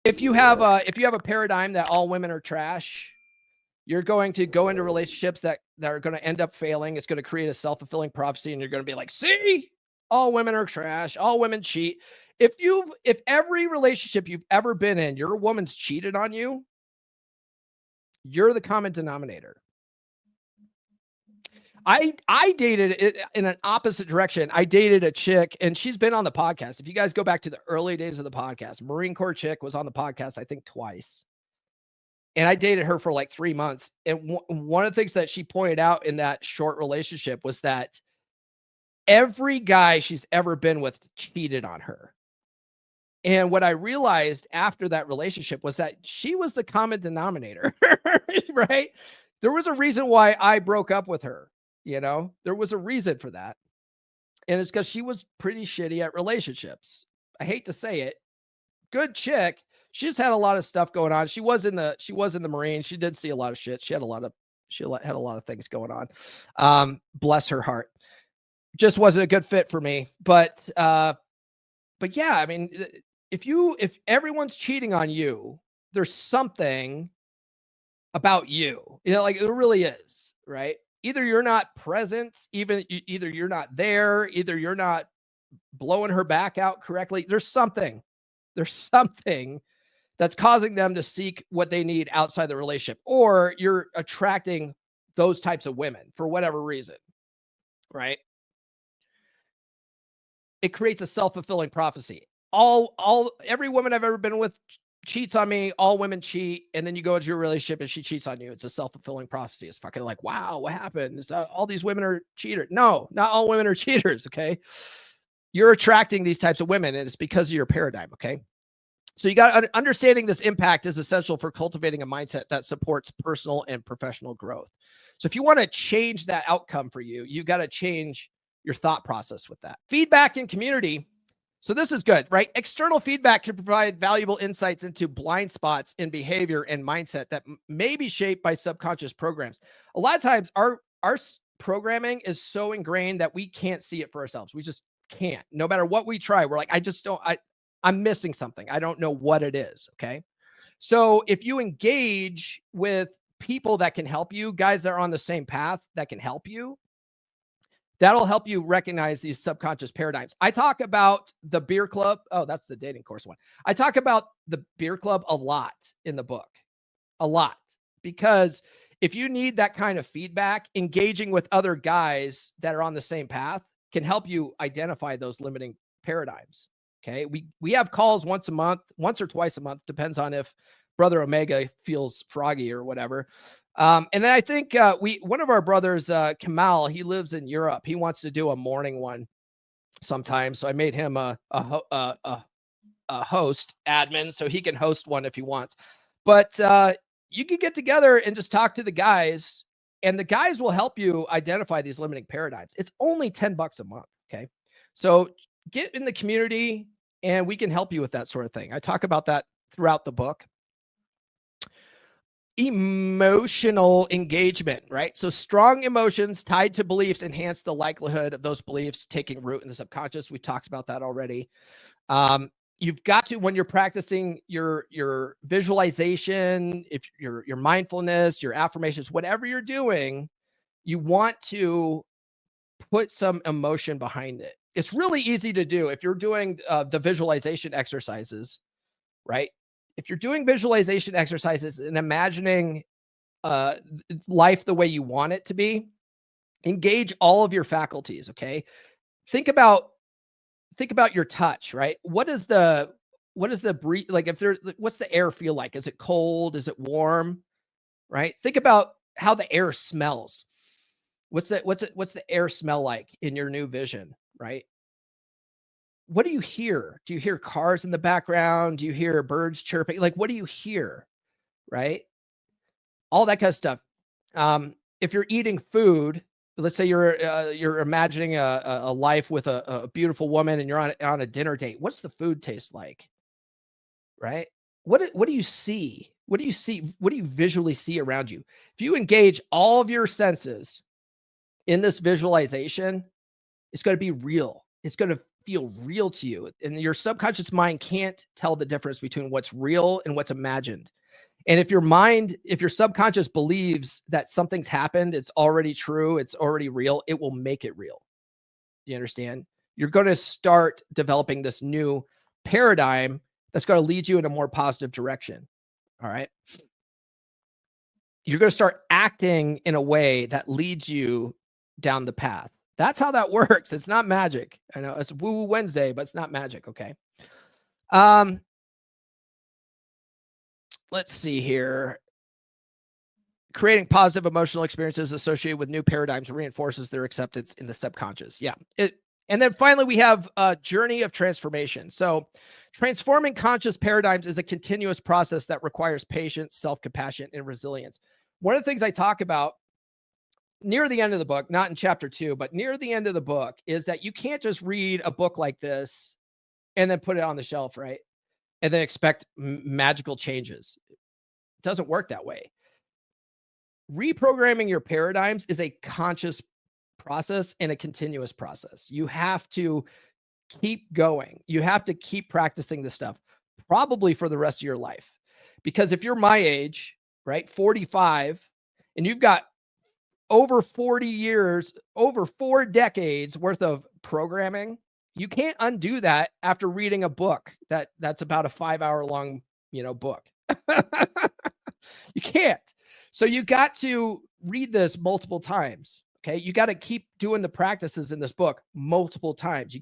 if you have a paradigm that all women are trash, you're going to go into relationships that are going to end up failing. It's going to create a self-fulfilling prophecy, and you're going to be like, see, all women are trash, all women cheat. If every relationship you've ever been in, your woman's cheated on you, you're the common denominator. I dated it in an opposite direction. I dated a chick, and she's been on the podcast. If you guys go back to the early days of the podcast, Marine Corps chick was on the podcast, I think twice. And I dated her for like 3 months. And one of the things that she pointed out in that short relationship was that every guy she's ever been with cheated on her. And what I realized after that relationship was that she was the common denominator, right? There was a reason why I broke up with her. There was a reason for that. And it's because she was pretty shitty at relationships. I hate to say it. Good chick. She just had a lot of stuff going on. She was in the Marines. She did see a lot of shit. She had a lot of things going on. Bless her heart. Just wasn't a good fit for me. But yeah, I mean, if everyone's cheating on you, there's something about you. Like it really is, right? Either you're not present, either you're not there, either you're not blowing her back out correctly. There's something that's causing them to seek what they need outside the relationship, or you're attracting those types of women for whatever reason, right? It creates a self-fulfilling prophecy. Every woman I've ever been with cheats on me. All women cheat, and then you go into your relationship and she cheats on you. It's a self-fulfilling prophecy. It's fucking like, wow, what happened? All these women are cheaters. No, not all women are cheaters. Okay, you're attracting these types of women, and it's because of your paradigm. Okay. So you got understanding this impact is essential for cultivating a mindset that supports personal and professional growth. So if you want to change that outcome for you, you got to change your thought process with that. Feedback and community. So this is good, right? External feedback can provide valuable insights into blind spots in behavior and mindset that may be shaped by subconscious programs. A lot of times our programming is so ingrained that we can't see it for ourselves. We just can't. No matter what we try, we're like, I'm missing something. I don't know what it is. Okay. So if you engage with people that can help you, guys that are on the same path that can help you, that'll help you recognize these subconscious paradigms. I talk about the beer club. Oh, that's the dating course one. I talk about the beer club a lot in the book, a lot, because if you need that kind of feedback, engaging with other guys that are on the same path can help you identify those limiting paradigms. Okay. We have calls once or twice a month, depends on if Brother Omega feels froggy or whatever. And then I think one of our brothers, Kamal, he lives in Europe. He wants to do a morning one sometime. So I made him a host admin so he can host one if he wants. But you can get together and just talk to the guys, and the guys will help you identify these limiting paradigms. It's only $10 a month. Okay. So get in the community and we can help you with that sort of thing. I talk about that throughout the book. Emotional engagement, right? So strong emotions tied to beliefs enhance the likelihood of those beliefs taking root in the subconscious. We talked about that already. You've got to, when you're practicing your visualization, if your mindfulness, your affirmations, whatever you're doing, you want to put some emotion behind it. It's really easy to do if you're doing the visualization exercises, right? If you're doing visualization exercises and imagining life the way you want it to be, engage all of your faculties. Okay. Think about your touch, right? What is the breeze like? What's the air feel like? Is it cold? Is it warm? Right? Think about how the air smells. What's the air smell like in your new vision, right? What do you hear? Do you hear cars in the background? Do you hear birds chirping? Like, what do you hear? Right? All that kind of stuff. If you're eating food, let's say you're imagining a life with a beautiful woman and you're on a dinner date. What's the food taste like? Right? What do you see? What do you see? What do you visually see around you? If you engage all of your senses in this visualization, it's going to be real. It's going to feel real to you. And your subconscious mind can't tell the difference between what's real and what's imagined. And if your subconscious believes that something's happened, it's already true, it's already real, it will make it real. You understand? You're going to start developing this new paradigm that's going to lead you in a more positive direction. All right. You're going to start acting in a way that leads you down the path. That's how that works. It's not magic. I know it's Woo Woo Wednesday, but it's not magic. Okay. Let's see here. Creating positive emotional experiences associated with new paradigms reinforces their acceptance in the subconscious. Yeah. And then finally, we have a journey of transformation. So transforming conscious paradigms is a continuous process that requires patience, self-compassion, and resilience. One of the things I talk about near the end of the book, not in chapter 2, but near the end of the book, is that you can't just read a book like this and then put it on the shelf, right? And then expect magical changes. It doesn't work that way. Reprogramming your paradigms is a conscious process and a continuous process. You have to keep going. You have to keep practicing this stuff, probably for the rest of your life. Because if you're my age, right, 45, and you've got over 40 years, over 4 decades worth of programming, you can't undo that after reading a book that's about a 5-hour long, book. You can't. So you got to read this multiple times. Okay. You got to keep doing the practices in this book multiple times.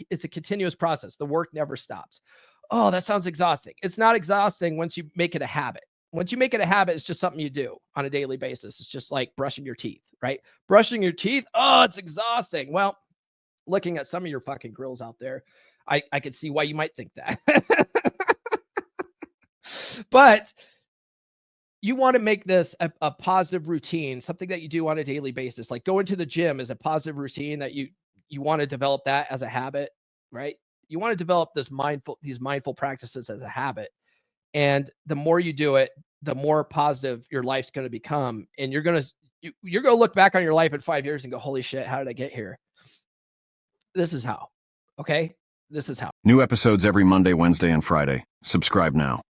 It's a continuous process. The work never stops. Oh, that sounds exhausting. It's not exhausting once you make it a habit. Once you make it a habit, it's just something you do on a daily basis. It's just like brushing your teeth, right? Brushing your teeth. Oh, it's exhausting. Well, looking at some of your fucking grills out there, I could see why you might think that. But you want to make this a positive routine, something that you do on a daily basis. Like going to the gym is a positive routine that you want to develop that as a habit, right? You want to develop these mindful practices as a habit. And the more you do it, the more positive your life's going to become. And you're going to look back on your life in 5 years and go, holy shit, how did I get here? This is how. Okay? This is how. New episodes every Monday, Wednesday, and Friday. Subscribe now.